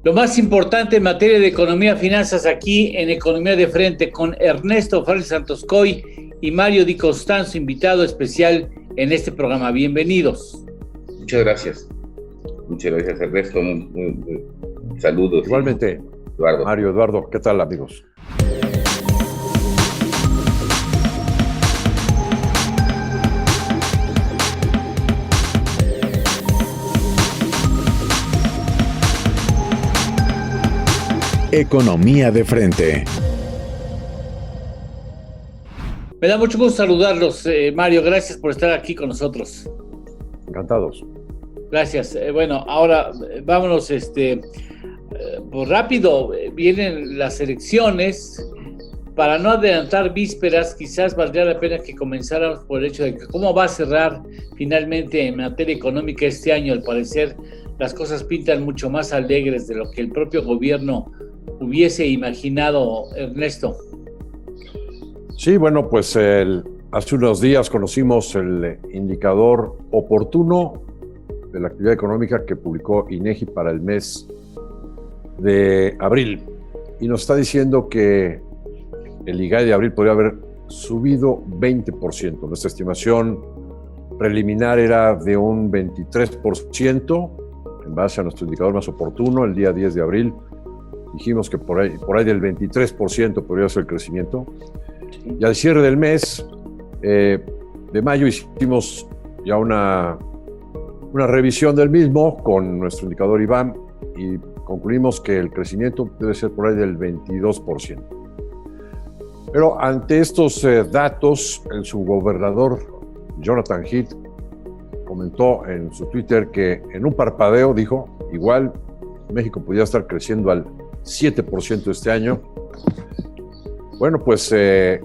Lo más importante en materia de economía y finanzas aquí en Economía de Frente con Ernesto Farrell Santoscoy y Mario Di Costanzo, invitado especial en este programa. Bienvenidos. Muchas gracias. Muchas gracias, Ernesto. Saludos. Igualmente, Eduardo. Mario, Eduardo, ¿qué tal, amigos? Economía de Frente. Me da mucho gusto saludarlos, Mario. Gracias por estar aquí con nosotros. Encantados. Gracias. Bueno, ahora vámonos pues rápido. Vienen las elecciones. Para no adelantar vísperas, quizás valdría la pena que comenzáramos por el hecho de que cómo va a cerrar finalmente en materia económica este año. Al parecer, las cosas pintan mucho más alegres de lo que el propio gobierno hubiese imaginado, Ernesto. Sí, bueno, pues hace unos días conocimos el indicador oportuno de la actividad económica que publicó INEGI para el mes de abril. Y nos está diciendo que el IGAE de abril podría haber subido 20%. Nuestra estimación preliminar era de un 23%, en base a nuestro indicador más oportuno, el día 10 de abril. Dijimos que por ahí del 23% podría ser el crecimiento. Y al cierre del mes de mayo hicimos ya una revisión del mismo con nuestro indicador IBAM y concluimos que el crecimiento debe ser por ahí del 22%. Pero ante estos datos, el subgobernador Jonathan Heath comentó en su Twitter que en un parpadeo, dijo, igual México podría estar creciendo al 7% este año. Bueno, pues, ¿qué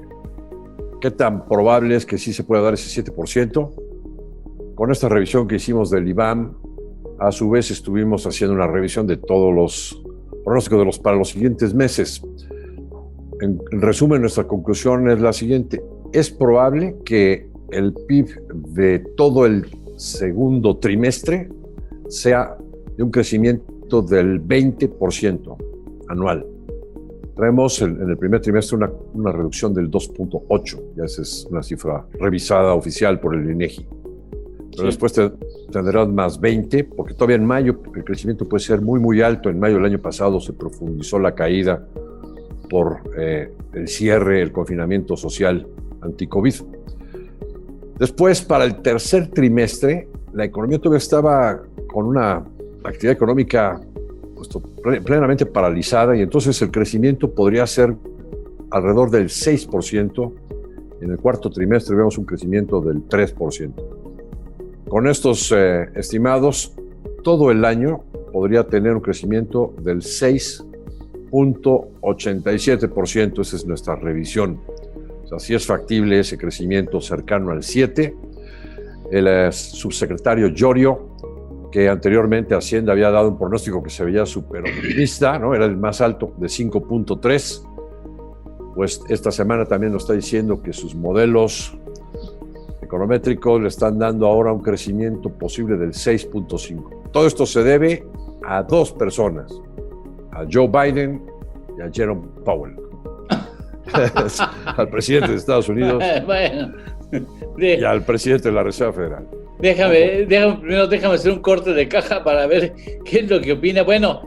tan probable es que sí se pueda dar ese 7%? Con esta revisión que hicimos del IBAM, a su vez estuvimos haciendo una revisión de todos los pronósticos para los siguientes meses. En resumen, nuestra conclusión es la siguiente. Es probable que el PIB de todo el segundo trimestre sea de un crecimiento del 20% anual. Traemos en el primer trimestre una reducción del 2.8%, ya esa es una cifra revisada oficial por el INEGI. Pero después tendrán más 20, porque todavía en mayo el crecimiento puede ser muy, muy alto. En mayo del año pasado se profundizó la caída por el cierre, el confinamiento social anti-COVID. Después, para el tercer trimestre, la economía todavía estaba con una actividad económica plenamente paralizada y entonces el crecimiento podría ser alrededor del 6%. En el cuarto trimestre vemos un crecimiento del 3%. Con estos estimados, todo el año podría tener un crecimiento del 6.87%. Esa es nuestra revisión. O sea, si es factible ese crecimiento cercano al 7%. El subsecretario Llorio, que anteriormente Hacienda había dado un pronóstico que se veía súper optimista, ¿no? Era el más alto, de 5.3%. Pues esta semana también nos está diciendo que sus modelos econométricos le están dando ahora un crecimiento posible del 6.5%. Todo esto se debe a dos personas, a Joe Biden y a Jerome Powell. Al presidente de Estados Unidos bueno, y al presidente de la Reserva Federal. Déjame hacer un corte de caja para ver qué es lo que opina. Bueno,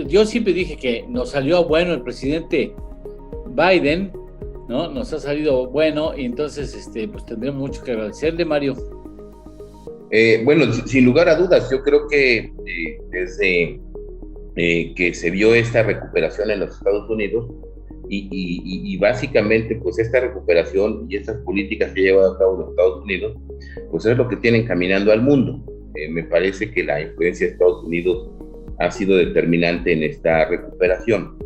yo siempre dije que nos salió bueno el presidente Biden, ¿no? Nos ha salido bueno y entonces pues tendremos mucho que agradecerle, Mario. Bueno, sin lugar a dudas, yo creo que desde que se vio esta recuperación en los Estados Unidos y básicamente pues esta recuperación y estas políticas que ha llevado a cabo los Estados Unidos, pues es lo que tienen caminando al mundo. Me parece que la influencia de Estados Unidos ha sido determinante en esta recuperación.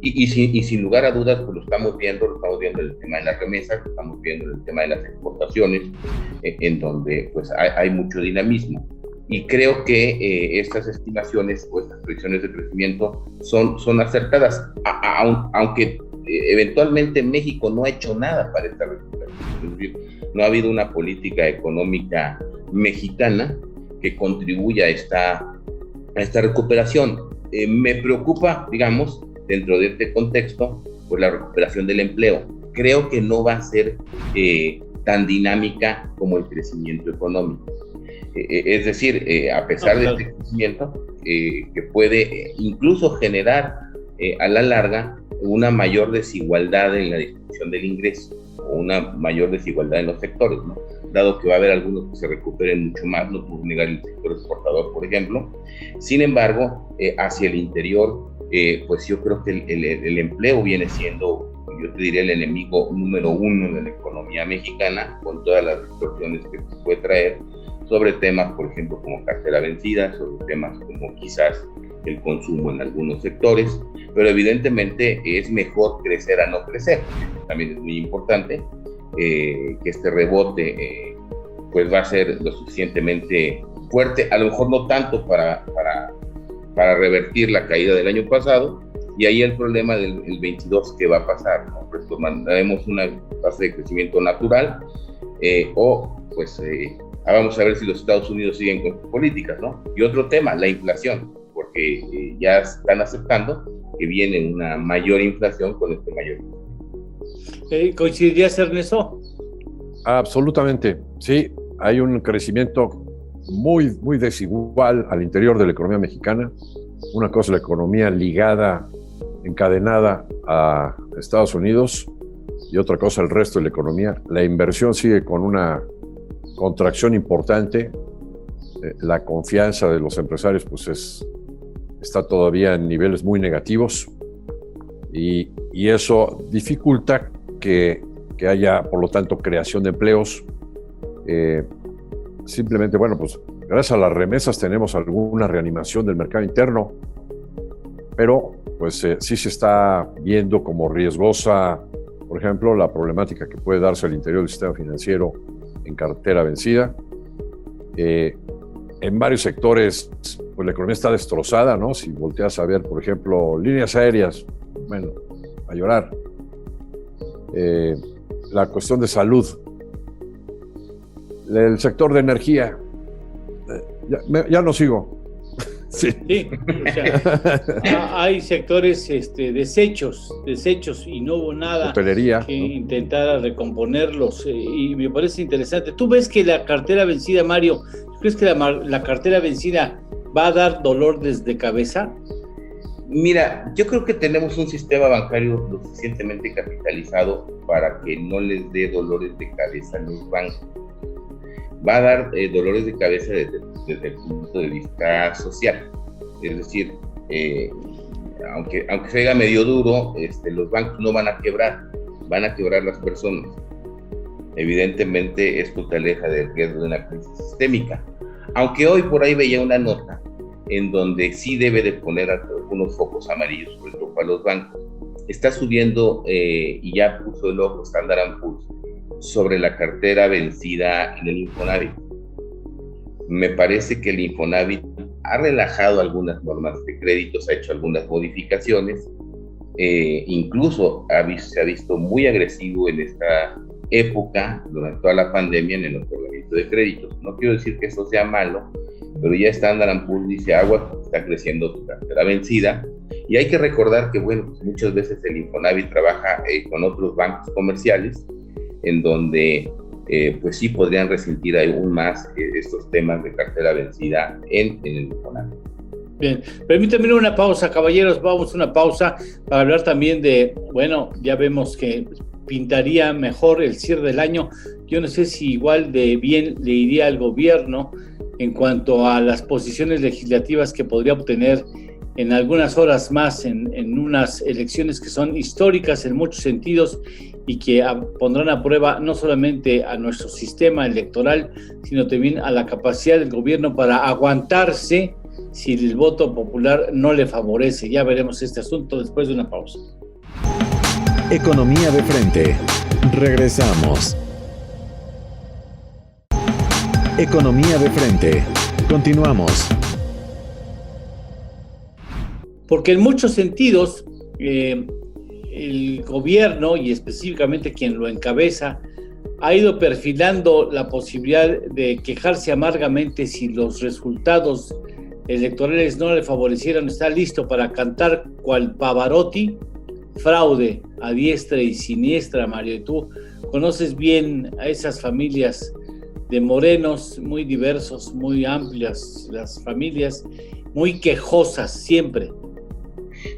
Y sin lugar a dudas, pues lo estamos viendo en el tema de las remesas, lo estamos viendo en el tema de las exportaciones, en donde pues hay mucho dinamismo. Y creo que estas estimaciones o estas previsiones de crecimiento son acertadas, aunque eventualmente México no ha hecho nada para esta recuperación. Es decir, no ha habido una política económica mexicana que contribuya a esta recuperación. me preocupa, digamos, dentro de este contexto, pues la recuperación del empleo. Creo que no va a ser tan dinámica como el crecimiento económico. Es decir, a pesar de este crecimiento, que puede incluso generar a la larga una mayor desigualdad en la distribución del ingreso, o una mayor desigualdad en los sectores, ¿no? Dado que va a haber algunos que se recuperen mucho más, no puedo negar el sector exportador, por ejemplo. Sin embargo, hacia el interior, pues yo creo que el empleo viene siendo, yo te diría, el enemigo número uno de la economía mexicana, con todas las distorsiones que puede traer sobre temas, por ejemplo, como cartera vencida, sobre temas como quizás el consumo en algunos sectores, pero evidentemente es mejor crecer a no crecer. También es muy importante que este rebote pues va a ser lo suficientemente fuerte, a lo mejor no tanto para revertir la caída del año pasado, y ahí el problema del 22 que va a pasar, ¿no? Pues mandaremos una fase de crecimiento natural o pues vamos a ver si los Estados Unidos siguen con sus políticas, ¿no? Y otro tema, la inflación, porque ya están aceptando que viene una mayor inflación con este mayor. ¿Coincidirías, Ernesto? Absolutamente, sí. Hay un crecimiento muy, muy desigual al interior de la economía mexicana. Una cosa es la economía ligada, encadenada a Estados Unidos, y otra cosa el resto de la economía. La inversión sigue con una contracción importante. La confianza de los empresarios pues está todavía en niveles muy negativos, y eso dificulta que haya, por lo tanto, creación de empleos. Simplemente, bueno, pues gracias a las remesas tenemos alguna reanimación del mercado interno, pero pues sí se está viendo como riesgosa, por ejemplo, la problemática que puede darse al interior del sistema financiero en cartera vencida. En varios sectores, pues la economía está destrozada, ¿no? Si volteas a ver, por ejemplo, líneas aéreas, bueno, a llorar. La cuestión de salud, el sector de energía, ya no sigo. Sí, o sea, hay sectores desechos y no hubo nada hotelería, que ¿no? intentara recomponerlos, y me parece interesante. ¿Tú ves que la cartera vencida, Mario, crees que la cartera vencida va a dar dolores de cabeza? Mira, yo creo que tenemos un sistema bancario lo suficientemente capitalizado para que no les dé dolores de cabeza a los bancos. Va a dar dolores de cabeza desde el punto de vista social. Es decir, aunque se haga medio duro, los bancos no van a quebrar, van a quebrar las personas. Evidentemente esto te aleja del riesgo de una crisis sistémica. Aunque hoy por ahí veía una nota en donde sí debe de poner algunos focos amarillos, sobre todo para los bancos. Está subiendo y ya puso el ojo Standard & Poor's sobre la cartera vencida en el Infonavit. Me parece que el Infonavit ha relajado algunas normas de créditos, ha hecho algunas modificaciones, incluso se ha visto muy agresivo en esta época, durante toda la pandemia, en el otorgamiento de créditos. No quiero decir que eso sea malo, pero ya Standard & Poor's dice, agua, está creciendo tu cartera vencida. Y hay que recordar que, bueno, pues muchas veces el Infonavit trabaja con otros bancos comerciales, en donde pues sí podrían resentir aún más estos temas de cartera vencida en el Infonavit. Bien, permítanme una pausa, caballeros, vamos a una pausa para hablar también de, bueno, ya vemos que pintaría mejor el cierre del año. Yo no sé si igual de bien le iría al gobierno en cuanto a las posiciones legislativas que podría obtener en algunas horas más en unas elecciones que son históricas en muchos sentidos y que pondrán a prueba no solamente a nuestro sistema electoral, sino también a la capacidad del gobierno para aguantarse si el voto popular no le favorece. Ya veremos este asunto después de una pausa. Economía de frente. Regresamos. Economía de frente. Continuamos. Porque en muchos sentidos el gobierno, y específicamente quien lo encabeza, ha ido perfilando la posibilidad de quejarse amargamente si los resultados electorales no le favorecieron, está listo para cantar cual Pavarotti, fraude a diestra y siniestra, Mario. Y tú conoces bien a esas familias de morenos muy diversos, muy amplias, las familias muy quejosas siempre.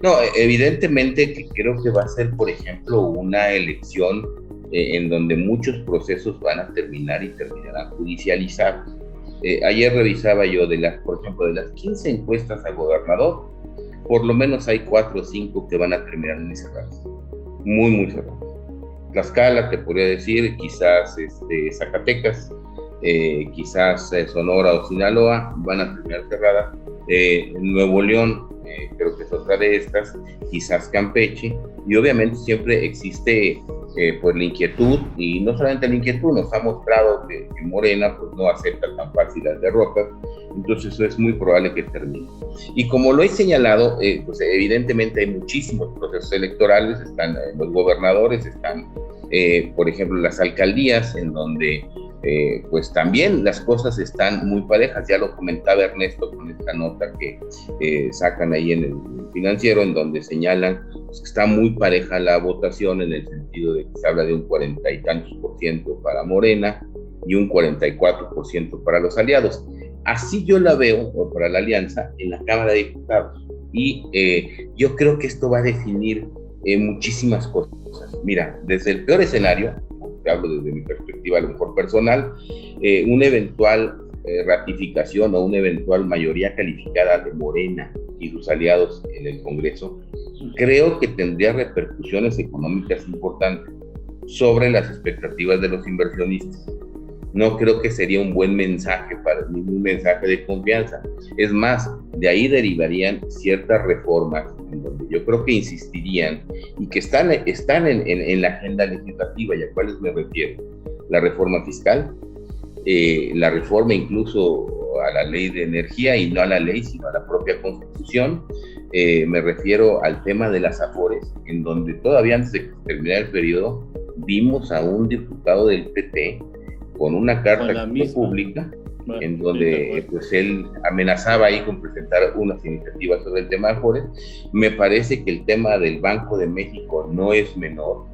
No, evidentemente que creo que va a ser, por ejemplo, una elección en donde muchos procesos van a terminar y terminarán judicializados. Ayer revisaba yo, por ejemplo, de las 15 encuestas a gobernador, por lo menos hay 4 o 5 que van a terminar muy cerradas, muy cerradas. Tlaxcala, te podría decir, quizás Zacatecas, quizás Sonora o Sinaloa van a terminar cerradas. Nuevo León, creo que es otra de estas, quizás Campeche, y obviamente siempre existe pues la inquietud, y no solamente la inquietud, nos ha mostrado que Morena pues no acepta tan fácil las derrotas, entonces eso es muy probable que termine. Y como lo he señalado, pues evidentemente hay muchísimos procesos electorales, están los gobernadores, están por ejemplo las alcaldías, en donde pues también las cosas están muy parejas. Ya lo comentaba Ernesto con esta nota que sacan ahí en el Financiero, en donde señalan pues, que está muy pareja la votación, en el sentido de que se habla de un 40 y tantos % para Morena y un 44% para los aliados. Así yo la veo, o para la alianza, en la Cámara de Diputados. Y yo creo que esto va a definir muchísimas cosas. Mira, desde el peor escenario, te hablo desde mi perspectiva a lo mejor personal, una eventual ratificación o una eventual mayoría calificada de Morena y sus aliados en el Congreso, creo que tendría repercusiones económicas importantes sobre las expectativas de los inversionistas. No creo que sería un buen mensaje para ningún mensaje de confianza. Es más, de ahí derivarían ciertas reformas en donde yo creo que insistirían y que están en la agenda legislativa, y a cuáles me refiero. La reforma fiscal, la reforma incluso a la ley de energía, y no a la ley, sino a la propia Constitución. Me refiero al tema de las afores, en donde todavía antes de terminar el periodo vimos a un diputado del PT con una carta pública, en donde pues él amenazaba ahí con presentar unas iniciativas sobre el tema de afores. Me parece que el tema del Banco de México no es menor.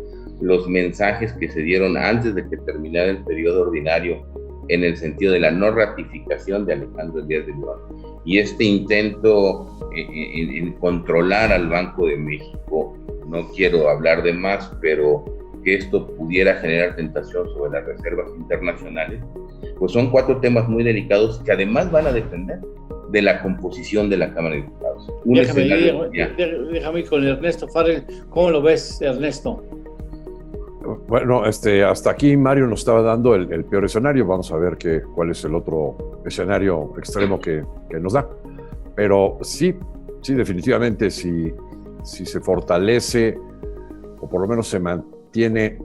Los mensajes que se dieron antes de que terminara el periodo ordinario en el sentido de la no ratificación de Alejandro Díaz de León y este intento en controlar al Banco de México, no quiero hablar de más, pero que esto pudiera generar tentación sobre las reservas internacionales, pues son 4 temas muy delicados que además van a depender de la composición de la Cámara de Diputados. Déjame ir con Ernesto Farrell. ¿Cómo lo ves, Ernesto? Bueno, hasta aquí Mario nos estaba dando el peor escenario. Vamos a ver cuál es el otro escenario extremo que nos da. Pero sí, definitivamente, si se fortalece, o por lo menos se mantiene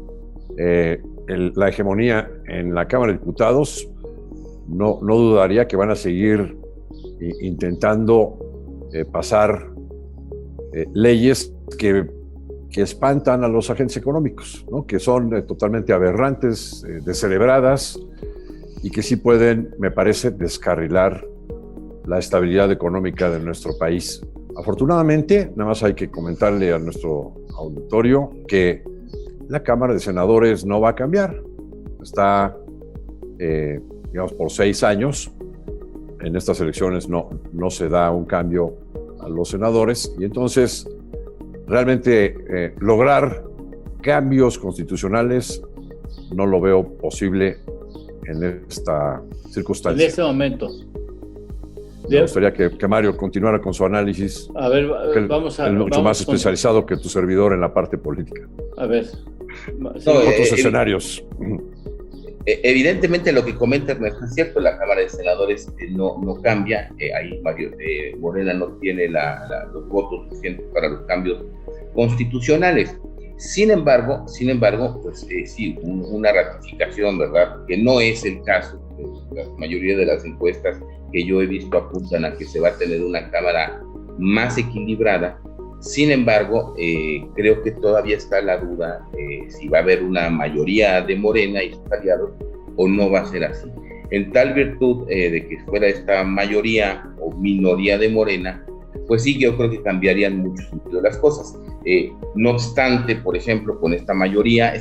la hegemonía en la Cámara de Diputados, no dudaría que van a seguir intentando pasar leyes que espantan a los agentes económicos, ¿no? Que son totalmente aberrantes, descerebradas, y que sí pueden, me parece, descarrilar la estabilidad económica de nuestro país. Afortunadamente, nada más hay que comentarle a nuestro auditorio que la Cámara de Senadores no va a cambiar. Está, digamos, por 6 años. En estas elecciones no se da un cambio a los senadores, y entonces realmente lograr cambios constitucionales no lo veo posible en esta circunstancia. En este momento. Me gustaría que Mario continuara con su análisis. A ver, vamos mucho más especializado que tu servidor en la parte política. A ver. Otros escenarios. Evidentemente lo que comenta Ernesto es cierto. La Cámara de Senadores no cambia. Ahí Morena no tiene los votos suficientes para los cambios constitucionales. Sin embargo, pues sí, una ratificación, ¿verdad? Que no es el caso. La mayoría de las encuestas que yo he visto apuntan a que se va a tener una Cámara más equilibrada. Sin embargo, creo que todavía está la duda si va a haber una mayoría de Morena y sus aliados o no va a ser así. En tal virtud de que fuera esta mayoría, o minoría de Morena, pues sí, yo creo que cambiarían mucho sentido las cosas. No obstante, por ejemplo, con esta mayoría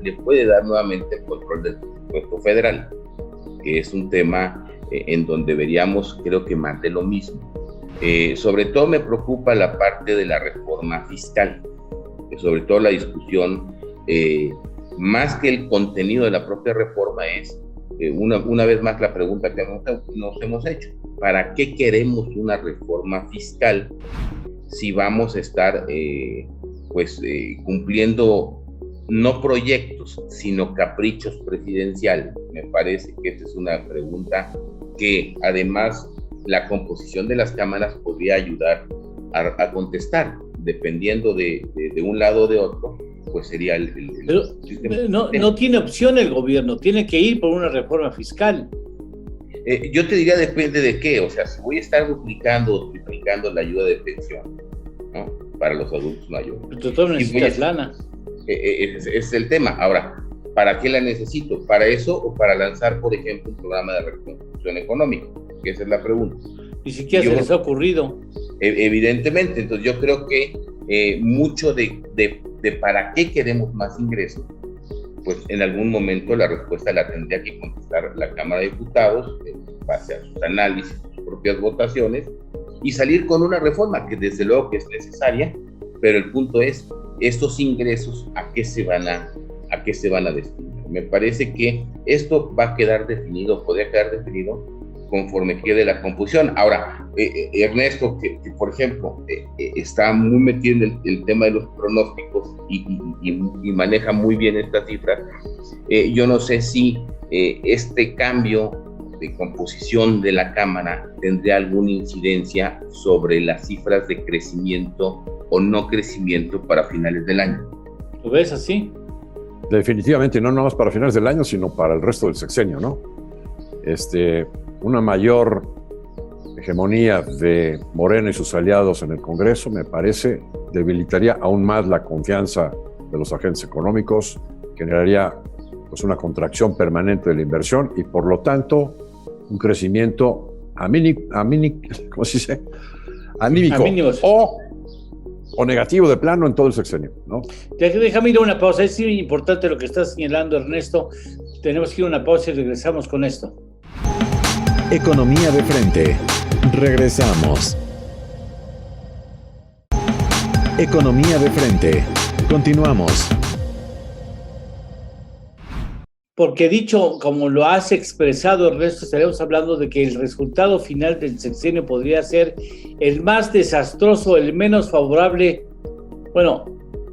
le puede dar nuevamente el control del presupuesto federal, que es un tema en donde veríamos, creo que más de lo mismo. Sobre todo me preocupa la parte de la reforma fiscal, sobre todo la discusión, más que el contenido de la propia reforma, es una vez más la pregunta que nos hemos hecho: ¿para qué queremos una reforma fiscal si vamos a estar cumpliendo no proyectos, sino caprichos presidenciales? Me parece que esta es una pregunta que además la composición de las cámaras podría ayudar a contestar, dependiendo de un lado o de otro, pues sería Pero no tiene opción el gobierno, tiene que ir por una reforma fiscal. Yo te diría, depende de qué. O sea, si voy a estar duplicando o triplicando la ayuda de pensión, ¿no?, para los adultos mayores. Pero tú necesitas lana. Es el tema. Ahora, ¿para qué la necesito? ¿Para eso o para lanzar, por ejemplo, un programa de reconstrucción económica? Que esa es la pregunta. Ni siquiera se les ha ocurrido. Evidentemente. Entonces yo creo que mucho de para qué queremos más ingresos, pues en algún momento la respuesta la tendría que contestar la Cámara de Diputados en base a sus análisis, sus propias votaciones, y salir con una reforma que desde luego que es necesaria, pero el punto es, estos ingresos, ¿a qué se van a destinar? Me parece que esto va a quedar definido, podría quedar definido conforme quede la composición. Ahora, Ernesto, que por ejemplo está muy metido en el tema de los pronósticos y maneja muy bien estas cifras, yo no sé si este cambio de composición de la Cámara tendría alguna incidencia sobre las cifras de crecimiento o no crecimiento para finales del año. ¿Lo ves así? Definitivamente, no más para finales del año, sino para el resto del sexenio, ¿no? Una mayor hegemonía de Morena y sus aliados en el Congreso, me parece, debilitaría aún más la confianza de los agentes económicos, generaría pues una contracción permanente de la inversión y por lo tanto un crecimiento ¿cómo se dice? Anímico o negativo de plano en todo el sexenio, ¿no? Déjame ir a una pausa. Es importante lo que estás señalando, Ernesto. Tenemos que ir a una pausa y regresamos con esto. Economía de frente. Regresamos. Economía de frente. Continuamos. Porque dicho como lo has expresado, Ernesto, estaremos hablando de que el resultado final del sexenio podría ser el más desastroso, el menos favorable, bueno,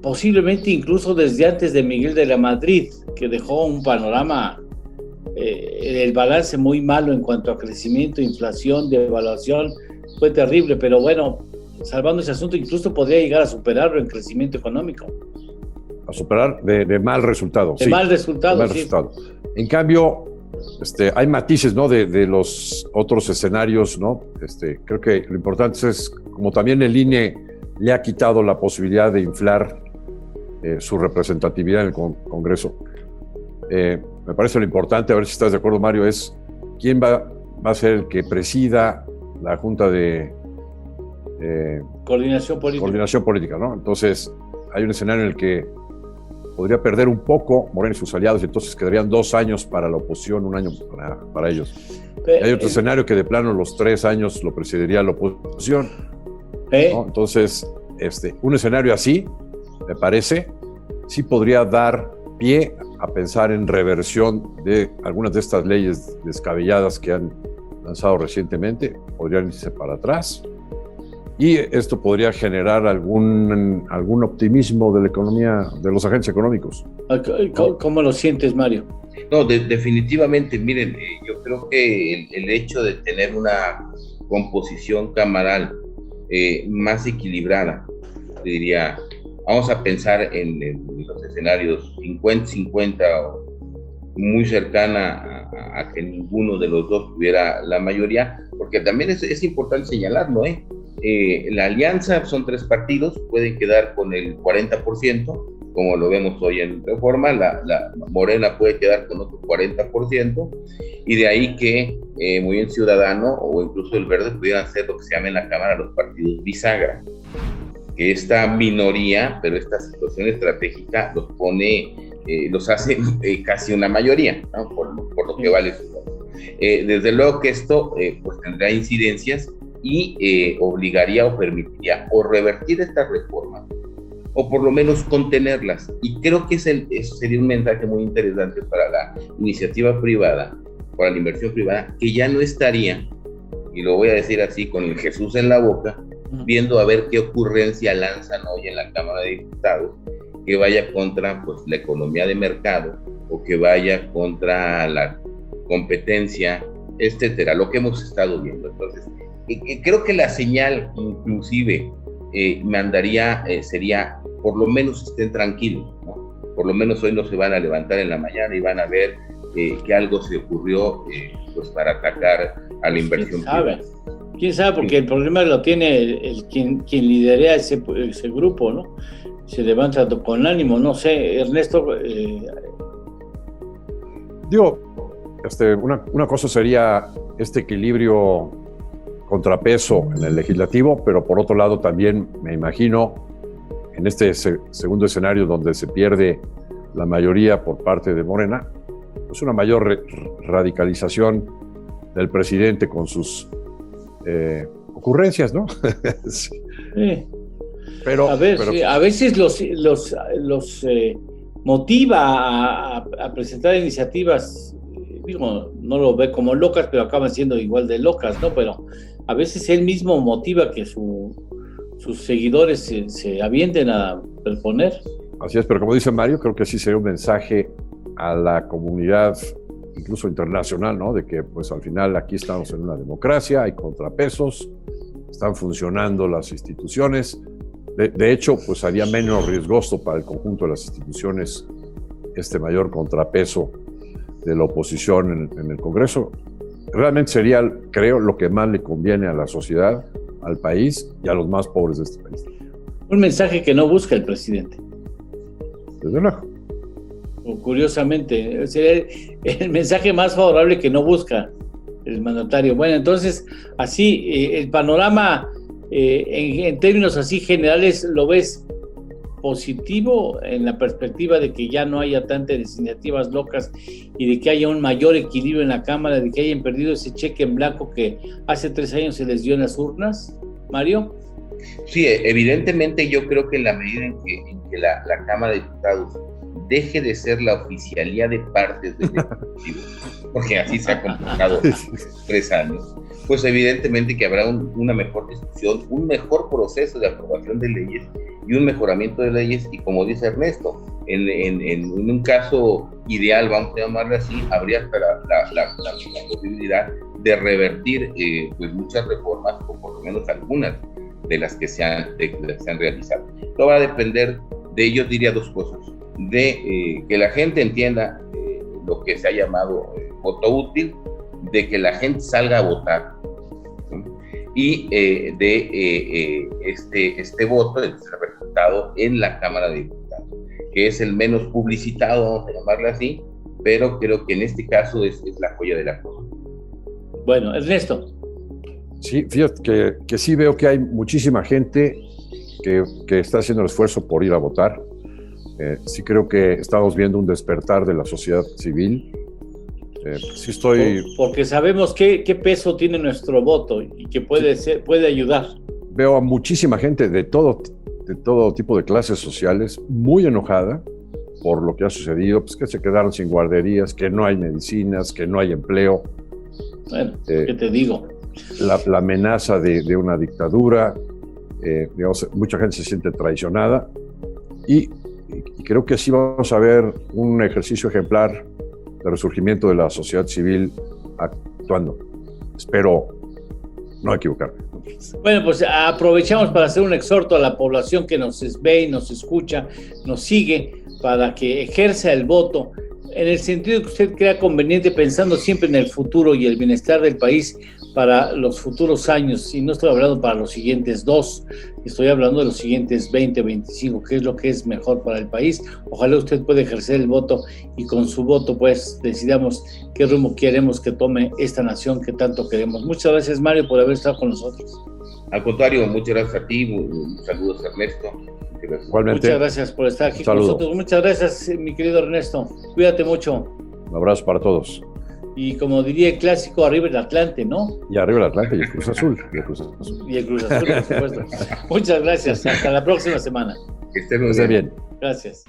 posiblemente incluso desde antes de Miguel de la Madrid, que dejó un panorama, el balance muy malo en cuanto a crecimiento, inflación, devaluación, fue terrible, pero bueno, salvando ese asunto, incluso podría llegar a superarlo en crecimiento económico. A superar de mal resultado. De mal resultado, sí. En cambio, hay matices, ¿no?, de los otros escenarios, ¿no? Creo que lo importante es, como también el INE le ha quitado la posibilidad de inflar su representatividad en el Congreso. Me parece lo importante, a ver si estás de acuerdo, Mario, es quién va a ser el que presida la Junta de Coordinación Política, ¿no? Entonces, hay un escenario en el que podría perder un poco Morena y sus aliados, y entonces quedarían 2 años para la oposición, 1 año para ellos. Y hay otro escenario que de plano los 3 años lo presidiría la oposición, ¿no? Entonces, un escenario así, me parece, sí podría dar pie a pensar en reversión de algunas de estas leyes descabelladas que han lanzado recientemente, podrían irse para atrás. Y esto podría generar algún optimismo de la economía, de los agentes económicos. ¿Cómo lo sientes, Mario? No, definitivamente, miren, yo creo que el hecho de tener una composición camaral más equilibrada, diría, vamos a pensar en los escenarios 50-50 o muy cercana a que ninguno de los dos tuviera la mayoría, porque también es importante señalarlo, la alianza son 3 partidos, pueden quedar con el 40%, como lo vemos hoy en Reforma, la Morena puede quedar con otro 40%, y de ahí que Movimiento Ciudadano o incluso el Verde pudieran ser lo que se llama en la Cámara los partidos bisagra, que esta minoría, pero esta situación estratégica los pone, los hace casi una mayoría, ¿no? por lo que vale su voto. Desde luego que esto pues tendrá incidencias y obligaría o permitiría o revertir estas reformas o por lo menos contenerlas, y creo que eso sería un mensaje muy interesante para la iniciativa privada, para la inversión privada, que ya no estaría, y lo voy a decir así con el Jesús en la boca, viendo a ver qué ocurrencia lanzan hoy en la Cámara de Diputados, que vaya contra pues la economía de mercado o que vaya contra la competencia, etcétera, lo que hemos estado viendo. Entonces, creo que la señal inclusive mandaría, sería, por lo menos estén tranquilos, ¿no? Por lo menos hoy no se van a levantar en la mañana y van a ver que algo se ocurrió pues para atacar a la inversión privada. ¿Quién sabe? Porque el problema lo tiene quien lidera ese grupo, ¿no? Se levanta con ánimo, no sé, Ernesto. Digo, una cosa sería este equilibrio contrapeso en el legislativo, pero por otro lado también me imagino en este segundo escenario donde se pierde la mayoría por parte de Morena, pues una mayor radicalización del presidente con sus ocurrencias, ¿no? Sí. Pero, a veces los motiva a presentar iniciativas, digo, no lo ve como locas, pero acaban siendo igual de locas, ¿no? Pero a veces él mismo motiva que sus seguidores se avienten a proponer. Así es, pero como dice Mario, creo que sí sería un mensaje a la comunidad, incluso internacional, ¿no? De que pues al final aquí estamos en una democracia, hay contrapesos, están funcionando las instituciones. De hecho, pues sería menos riesgoso para el conjunto de las instituciones este mayor contrapeso de la oposición en el Congreso. Realmente sería, creo, lo que más le conviene a la sociedad, al país y a los más pobres de este país. Un mensaje que no busca el presidente. Desde luego. Curiosamente, sería el mensaje más favorable que no busca el mandatario. Bueno, entonces, así, el panorama en términos así generales, ¿lo ves positivo en la perspectiva de que ya no haya tantas iniciativas locas y de que haya un mayor equilibrio en la Cámara, de que hayan perdido ese cheque en blanco que hace 3 años se les dio en las urnas? Mario. Sí, evidentemente yo creo que en la medida en que la Cámara de Diputados deje de ser la oficialía de partes del Ejecutivo, porque así se ha comportado 3 años, pues evidentemente que habrá una mejor discusión, un mejor proceso de aprobación de leyes y un mejoramiento de leyes, y como dice Ernesto, en un caso ideal, vamos a llamarlo así, habría hasta la posibilidad de revertir pues muchas reformas, o por lo menos algunas de las que se han realizado. Todo va a depender de ello, diría 2 cosas: de que la gente entienda lo que se ha llamado voto útil, de que la gente salga a votar, ¿sí? Y de este voto, este resultado en la Cámara de Diputados, que es el menos publicitado, vamos a llamarlo así, pero creo que en este caso es la joya de la corona. Bueno, Ernesto. Sí, fíjate que sí veo que hay muchísima gente que está haciendo el esfuerzo por ir a votar. Sí creo que estamos viendo un despertar de la sociedad civil. Sí estoy... Porque sabemos qué peso tiene nuestro voto y que puede ayudar. Veo a muchísima gente de todo tipo de clases sociales muy enojada por lo que ha sucedido, pues que se quedaron sin guarderías, que no hay medicinas, que no hay empleo. Bueno, ¿qué te digo? La amenaza de una dictadura, digamos, mucha gente se siente traicionada y creo que sí vamos a ver un ejercicio ejemplar de resurgimiento de la sociedad civil actuando. Espero no equivocarme. Bueno, pues aprovechamos para hacer un exhorto a la población que nos ve y nos escucha, nos sigue, para que ejerza el voto. en el sentido que usted crea conveniente, pensando siempre en el futuro y el bienestar del país para los futuros años, y no estoy hablando para los siguientes 2, estoy hablando de los siguientes 20, 25, qué es lo que es mejor para el país. Ojalá usted pueda ejercer el voto y con su voto pues decidamos qué rumbo queremos que tome esta nación que tanto queremos. Muchas gracias, Mario, por haber estado con nosotros. Al contrario, muchas gracias a ti, saludos Ernesto. Igualmente. Muchas gracias por estar aquí con nosotros. Muchas gracias, mi querido Ernesto. Cuídate mucho. Un abrazo para todos. Y como diría el clásico, arriba el Atlante, ¿no? Y arriba el Atlante y el Cruz Azul. Y el Cruz Azul, por supuesto. Muchas gracias. Hasta la próxima semana. Que esté muy bien. Gracias.